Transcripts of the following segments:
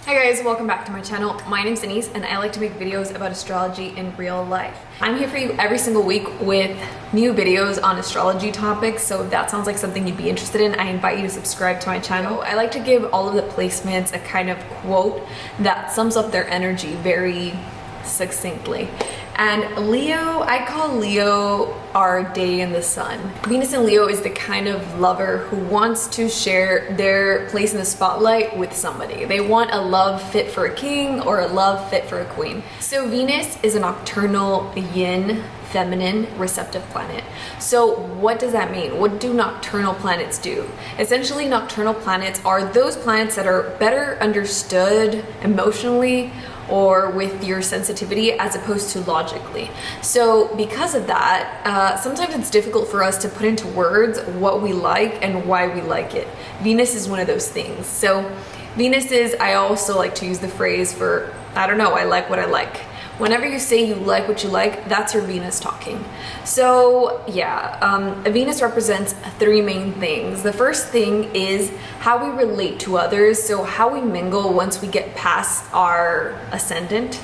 Hi guys, welcome back to my channel. My name's Denise and I like to make videos about astrology in real life. I'm here for you every single week with new videos on astrology topics, so if that sounds like something you'd be interested in, I invite you to subscribe to my channel. I like to give all of the placements a kind of quote that sums up their energy very succinctly. And Leo, I call Leo our day in the sun. Venus in Leo is the kind of lover who wants to share their place in the spotlight with somebody. They want a love fit for a king or a love fit for a queen. So Venus is a nocturnal yin, feminine, receptive planet. So what does that mean? What do nocturnal planets do? Essentially, nocturnal planets are those planets that are better understood emotionally or with your sensitivity as opposed to logically. So because of that, sometimes it's difficult for us to put into words what we like and why we like it. Venus is one of those things. So Venus is, I also like to use the phrase for, I don't know, I like what I like. Whenever you say you like what you like, that's your Venus talking. So yeah, Venus represents three main things. The first thing is how we relate to others, so how we mingle once we get past our ascendant.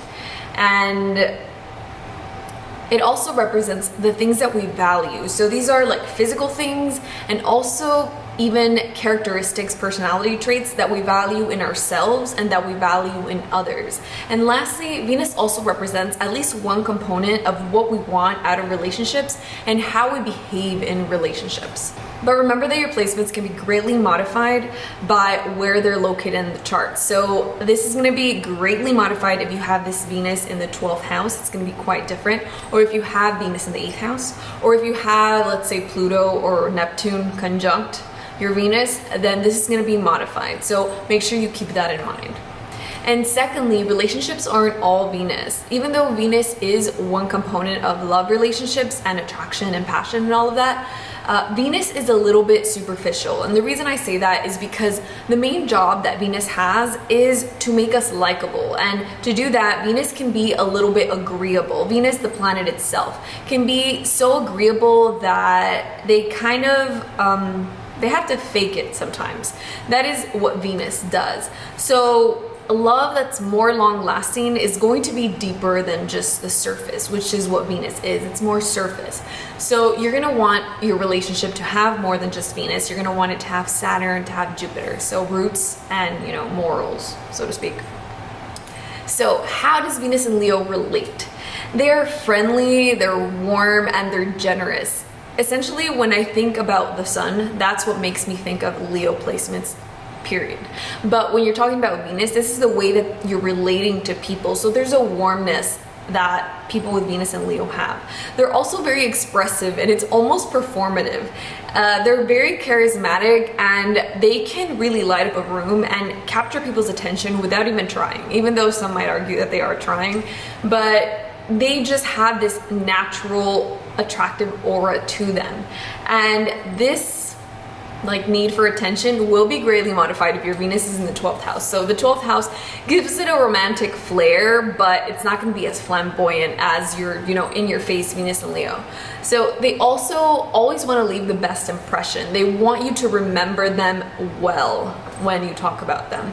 And it also represents the things that we value. So these are like physical things and also even characteristics, personality traits that we value in ourselves and that we value in others. And lastly, Venus also represents at least one component of what we want out of relationships and how we behave in relationships. But remember that your placements can be greatly modified by where they're located in the chart. So this is going to be greatly modified if you have this Venus in the 12th house. It's going to be quite different. Or if you have Venus in the 8th house, or if you have, let's say, Pluto or Neptune conjunct your Venus, then this is going to be modified. So make sure you keep that in mind. And secondly, relationships aren't all Venus. Even though Venus is one component of love relationships and attraction and passion and all of that, Venus is a little bit superficial. And the reason I say that is because the main job that Venus has is to make us likable. And to do that, Venus can be a little bit agreeable. Venus, the planet itself, can be so agreeable that they kind of, they have to fake it sometimes. That is what Venus does. So a love that's more long lasting is going to be deeper than just the surface, which is what Venus is. It's more surface. So you're gonna want your relationship to have more than just Venus. You're gonna want it to have Saturn, to have Jupiter. So roots and, you know, morals, so to speak. So how does Venus and Leo relate? They're friendly, they're warm, and they're generous. Essentially, when I think about the sun, that's what makes me think of Leo placements, period. But when you're talking about Venus, this is the way that you're relating to people. So there's a warmness that people with Venus and Leo have. They're also very expressive and it's almost performative. They're very charismatic and they can really light up a room and capture people's attention without even trying, even though some might argue that they are trying. But they just have this natural attractive aura to them, and this like need for attention will be greatly modified if your Venus is in the 12th house. So the 12th house gives it a romantic flair, but it's not going to be as flamboyant as your, you know, in your face Venus and Leo. So they also always want to leave the best impression. They want you to remember them well when you talk about them.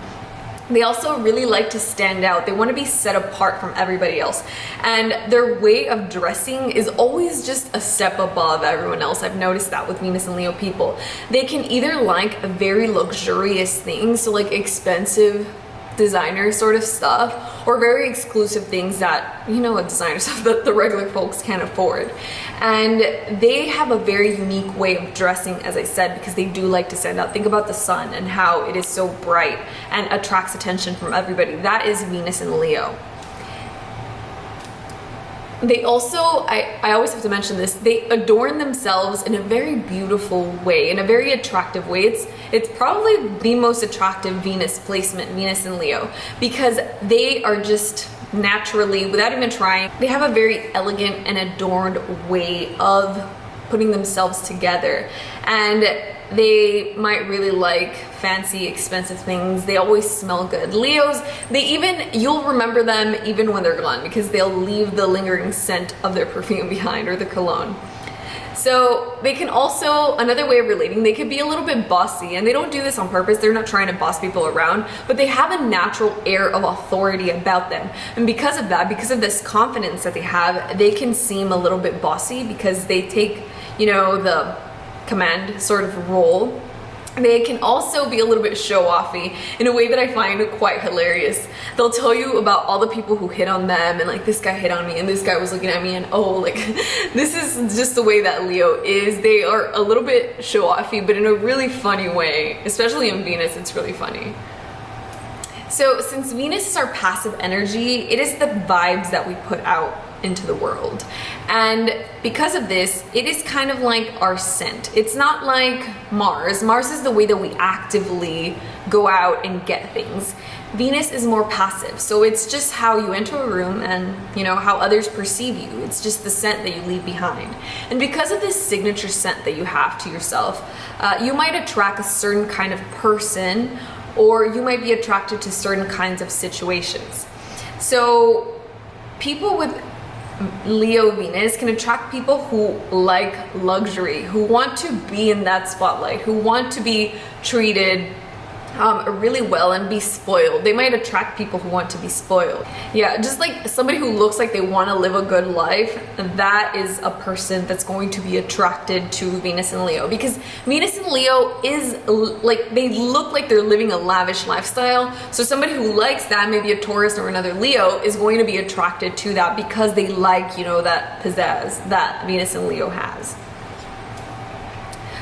They also really like to stand out. They want to be set apart from everybody else. And their way of dressing is always just a step above everyone else. I've noticed that with Venus and Leo people. They can either like very luxurious things, so like expensive designer sort of stuff, or very exclusive things that, you know, designer stuff that the regular folks can't afford. And they have a very unique way of dressing, as I said, because they do like to stand out. Think about the sun and how it is so bright and attracts attention from everybody. That is Venus and Leo. They also, I always have to mention this, they adorn themselves in a very beautiful way, in a very attractive way. It's probably the most attractive Venus placement, Venus and Leo, because they are just naturally, without even trying, they have a very elegant and adorned way of putting themselves together. And they might really like fancy, expensive things. They always smell good. Leos, you'll remember them even when they're gone because they'll leave the lingering scent of their perfume behind or the cologne. So they can also, another way of relating, they could be a little bit bossy, and they don't do this on purpose. They're not trying to boss people around, but they have a natural air of authority about them. And because of that, because of this confidence that they have, they can seem a little bit bossy because they take, you know, the command sort of role. They can also be a little bit show-offy in a way that I find quite hilarious. They'll tell you about all the people who hit on them, and like, this guy hit on me and this guy was looking at me, and oh, like this is just the way that Leo is. They are a little bit show-offy, but in a really funny way, especially in Venus. It's really funny. So since Venus is our passive energy, it is the vibes that we put out into the world. And because of this, it is kind of like our scent. It's not like Mars. Mars is the way that we actively go out and get things. Venus is more passive. So it's just how you enter a room and, you know, how others perceive you. It's just the scent that you leave behind. And because of this signature scent that you have to yourself, you might attract a certain kind of person, or you might be attracted to certain kinds of situations. So people with Leo Venus can attract people who like luxury, who want to be in that spotlight, who want to be treated really well and be spoiled. They might attract people who want to be spoiled. Yeah, just like somebody who looks like they want to live a good life, that is a person that's going to be attracted to Venus and Leo, because Venus and Leo is like, they look like they're living a lavish lifestyle. So somebody who likes that, maybe a Taurus or another Leo, is going to be attracted to that because they like, you know, that pizzazz that Venus and Leo has.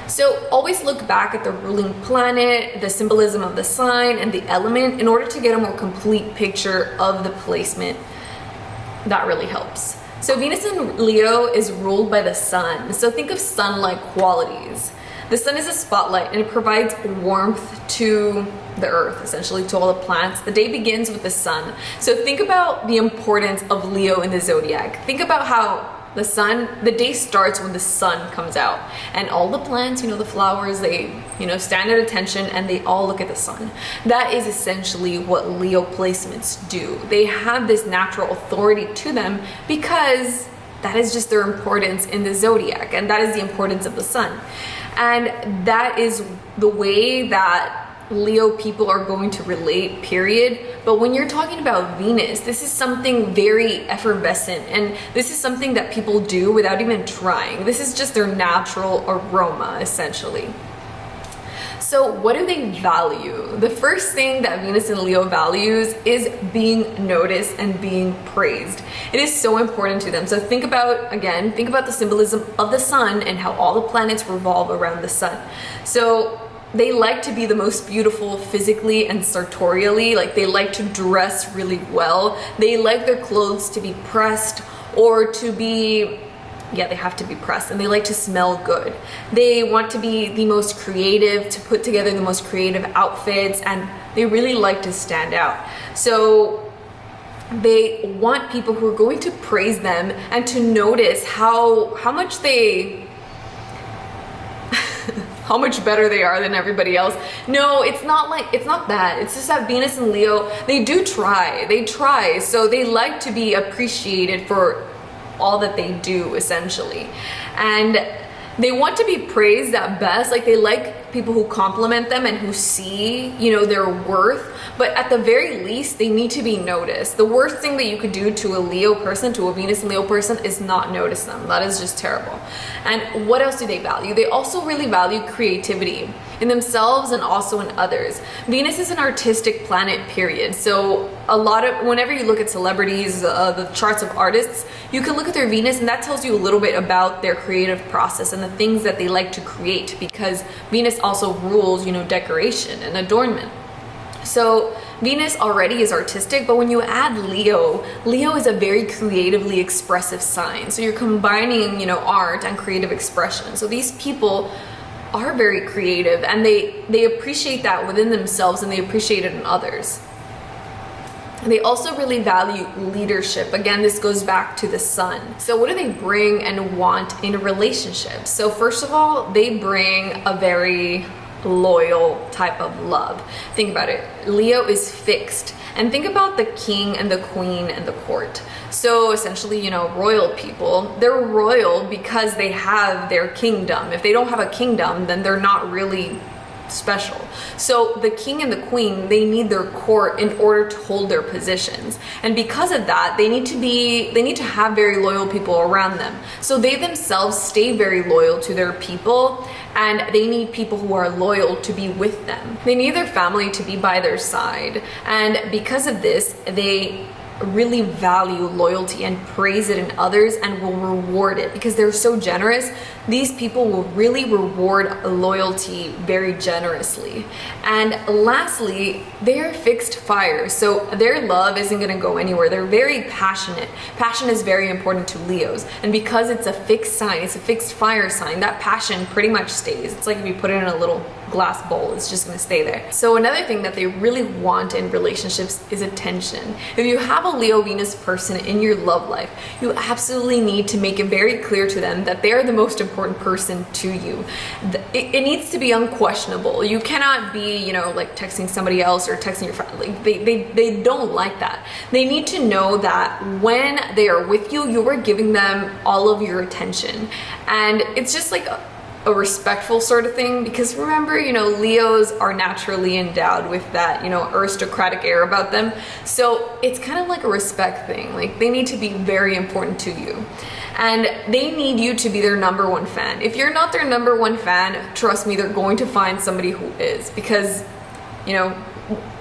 So always look back at the ruling planet, the symbolism of the sign, and the element in order to get a more complete picture of the placement. That really helps. So Venus in Leo is ruled by the sun. So think of sun-like qualities. The sun is a spotlight, and it provides warmth to the earth, essentially to all the plants. The day begins with the sun. So think about the importance of Leo in the zodiac. Think about how the day starts when the sun comes out, and all the plants, you know, the flowers, they, you know, stand at attention and they all look at the sun. That is essentially what Leo placements do. They have this natural authority to them because that is just their importance in the zodiac, and that is the importance of the sun. And that is the way that Leo people are going to relate, period. But when you're talking about Venus, this is something very effervescent, and this is something that people do without even trying. This is just their natural aroma, essentially. So what do they value? The first thing that Venus and Leo values is being noticed and being praised. It is so important to them. So think about the symbolism of the sun and how all the planets revolve around the sun. So they like to be the most beautiful physically and sartorially. Like, they like to dress really well. They like their clothes to be pressed, or to be, yeah, they have to be pressed, and they like to smell good. They want to be the most creative, to put together the most creative outfits, and they really like to stand out. So they want people who are going to praise them and to notice how much how much better they are than everybody else. No, it's not that. It's just that Venus and Leo, they try. So they like to be appreciated for all that they do, essentially. And they want to be praised at best. Like, they like people who compliment them and who see, you know, their worth. But at the very least, they need to be noticed. The worst thing that you could do to a Leo person, to a Venus and Leo person, is not notice them. That is just terrible. And what else do they value? They also really value creativity in themselves and also in others. Venus is an artistic planet, period. So whenever you look at celebrities, the charts of artists, you can look at their Venus, and that tells you a little bit about their creative process and the things that they like to create, because Venus also rules, you know, decoration and adornment. So Venus already is artistic, but when you add Leo is a very creatively expressive sign. So you're combining, you know, art and creative expression. So these people are very creative, and they appreciate that within themselves, and they appreciate it in others. They also really value leadership. Again, this goes back to the sun. So what do they bring and want in a relationship? So first of all, they bring a very loyal type of love. Think about it. Leo is fixed. And think about the king and the queen and the court. So essentially, you know, royal people, they're royal because they have their kingdom. If they don't have a kingdom, then they're not really special. So the king and the queen, they need their court in order to hold their positions. And because of that, they need to have very loyal people around them. So they themselves stay very loyal to their people, and they need people who are loyal to be with them. They need their family to be by their side. And because of this, they really value loyalty and praise it in others and will reward it because they're so generous. These people will really reward loyalty very generously. And lastly, they're fixed fire. So their love isn't going to go anywhere. They're very passionate. Passion is very important to Leos. And because it's a fixed sign, it's a fixed fire sign, that passion pretty much stays. It's like if you put it in a little glass bowl, it's just going to stay there. So another thing that they really want in relationships is attention. If you have a Leo Venus person in your love life, you absolutely need to make it very clear to them that they're the most important person to you. It needs to be unquestionable. You cannot be, you know, like texting somebody else or texting your friend. Like they don't like that. They need to know that when they are with you, you are giving them all of your attention. And it's just like a respectful sort of thing, because remember, you know, Leos are naturally endowed with that, you know, aristocratic air about them. So it's kind of like a respect thing. Like they need to be very important to you. And they need you to be their number one fan. If you're not their number one fan, trust me, they're going to find somebody who is, because, you know,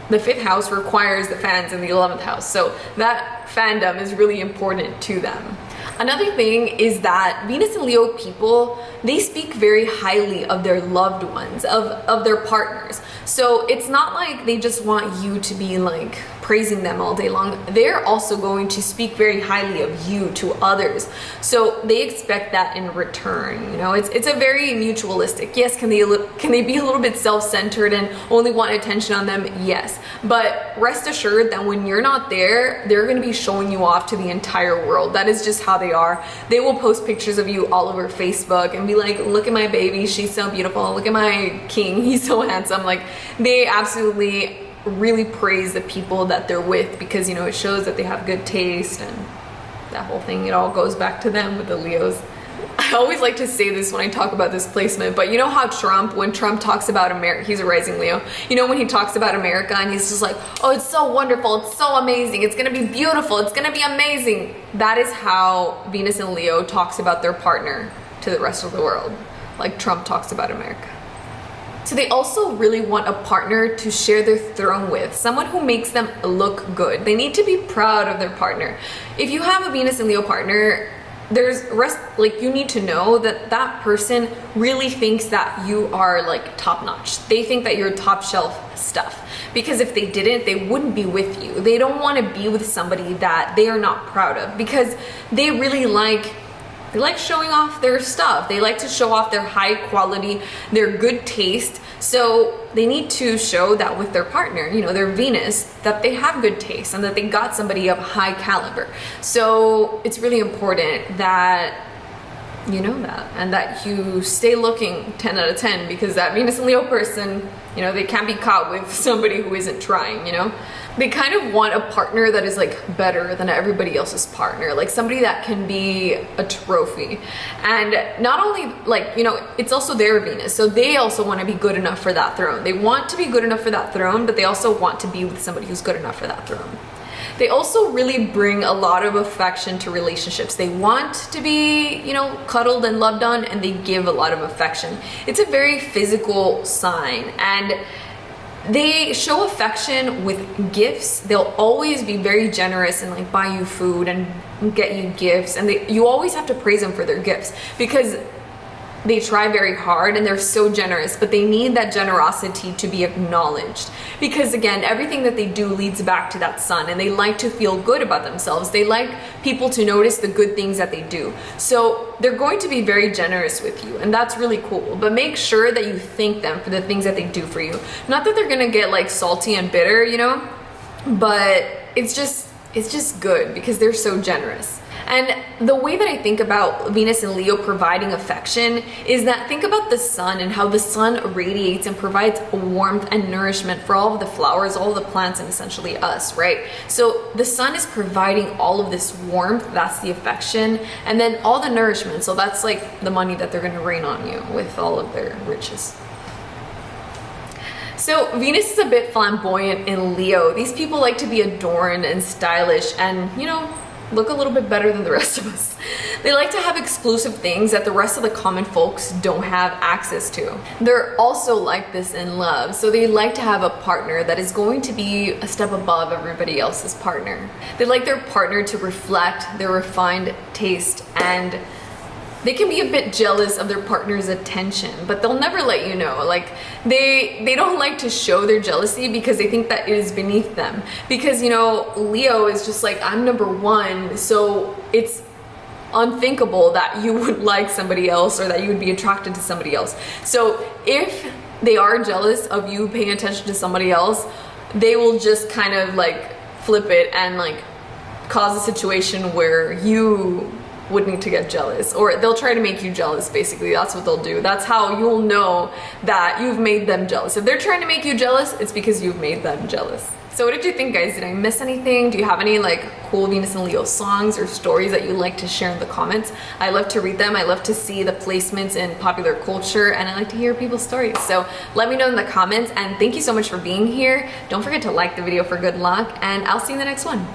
the 5th house requires the fans in the 11th house. So that fandom is really important to them. Another thing is that Venus and Leo people, they speak very highly of their loved ones, of their partners. So it's not like they just want you to be like praising them all day long. They're also going to speak very highly of you to others. So they expect that in return. You know, it's a very mutualistic. Yes, can they be a little bit self-centered and only want attention on them? Yes. But rest assured that when you're not there, they're going to be showing you off to the entire world. That is just how they are. They will post pictures of you all over Facebook and be like, look at my baby, she's so beautiful. Look at my king, he's so handsome. Like they absolutely really praise the people that they're with, because, you know, it shows that they have good taste, and that whole thing, it all goes back to them with the Leos. I always like to say this when I talk about this placement, but you know how when Trump talks about America, he's a rising Leo, you know, when he talks about America and he's just like, oh, it's so wonderful, it's so amazing, it's gonna be beautiful, it's gonna be amazing. That is how Venus and Leo talks about their partner to the rest of the world, like Trump talks about America. So they also really want a partner to share their throne with, someone who makes them look good. They need to be proud of their partner. If you have a Venus and Leo partner, you need to know that that person really thinks that you are like top notch. They think that you're top shelf stuff, because if they didn't, they wouldn't be with you. They don't want to be with somebody that they are not proud of, because they really like showing off their stuff. They like to show off their high quality, their good taste. So they need to show that with their partner, you know, their Venus, that they have good taste and that they got somebody of high caliber. So it's really important that you know that, and that you stay looking 10 out of 10, because that Venus and Leo person, you know, they can't be caught with somebody who isn't trying, you know? They kind of want a partner that is like better than everybody else's partner, like somebody that can be a trophy. And not only like, you know, it's also their Venus, so they also want to be good enough for that throne. They want to be good enough for that throne, but they also want to be with somebody who's good enough for that throne. They also really bring a lot of affection to relationships. They want to be, you know, cuddled and loved on, and they give a lot of affection. It's a very physical sign, and they show affection with gifts. They'll always be very generous and like buy you food and get you gifts, and you always have to praise them for their gifts, because they try very hard and they're so generous, but they need that generosity to be acknowledged, because again, everything that they do leads back to that sun, and they like to feel good about themselves. They like people to notice the good things that they do. So they're going to be very generous with you, and that's really cool. But make sure that you thank them for the things that they do for you. Not that they're gonna get like salty and bitter, you know, but it's just good because they're so generous. And the way that I think about Venus and Leo providing affection is that think about the sun and how the sun radiates and provides warmth and nourishment for all of the flowers, all of the plants, and essentially us, right? So the sun is providing all of this warmth, that's the affection, and then all the nourishment, so that's like the money that they're going to rain on you with all of their riches. So Venus is a bit flamboyant in Leo. These people like to be adorned and stylish and, you know, look a little bit better than the rest of us. They like to have exclusive things that the rest of the common folks don't have access to. They're also like this in love, so they like to have a partner that is going to be a step above everybody else's partner. They like their partner to reflect their refined taste, and they can be a bit jealous of their partner's attention, but they'll never let you know. Like they don't like to show their jealousy because they think that it is beneath them. Because, you know, Leo is just like, I'm number one, so it's unthinkable that you would like somebody else or that you would be attracted to somebody else. So if they are jealous of you paying attention to somebody else, they will just kind of like flip it and like cause a situation where you would need to get jealous, or they'll try to make you jealous. Basically, that's what they'll do. That's how you'll know that you've made them jealous. If they're trying to make you jealous, it's because you've made them jealous. So what did you think, guys? Did I miss anything? Do you have any like cool Venus and Leo songs or stories that you'd like to share in the comments? I love to read them. I love to see the placements in popular culture, and I like to hear people's stories. So let me know in the comments, and thank you so much for being here. Don't forget to like the video for good luck, and I'll see you in the next one.